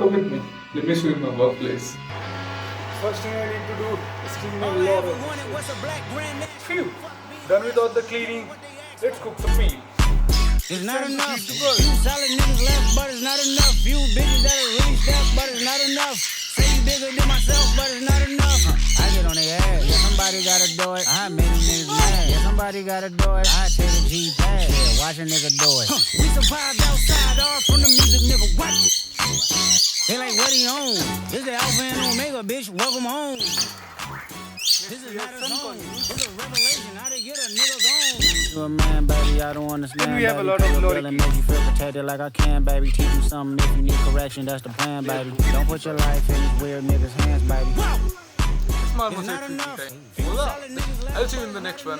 Come with me. Let me show you my workplace. First thing I need to do is clean my lobby. Phew! Done with all the cleaning. Let's cook some meal. It's not enough. Few solid niggas left, but it's not enough. Few bitches that are really stuck, but it's not enough. Say you bigger than myself, but it's not enough. I get on their ass. Yeah, somebody gotta do it. I made them niggas mad. Yeah, somebody gotta do it. I take a G-pad. Yeah, watch a nigga do it. We survived outside, all from the music, nigga. What? They like, what he on? This the Alpha and Omega, bitch. Welcome home. This is not a song. This is a revelation. How they get a nigga gone? You a man, baby. I don't understand. Then we have baby. a lot of glory Make you feel protected like I can, baby. Teach you something if you need correction. That's the plan, baby. Don't put your life in these weird niggas' hands, baby. It's my It's not enough. time. I'll see you in the next one.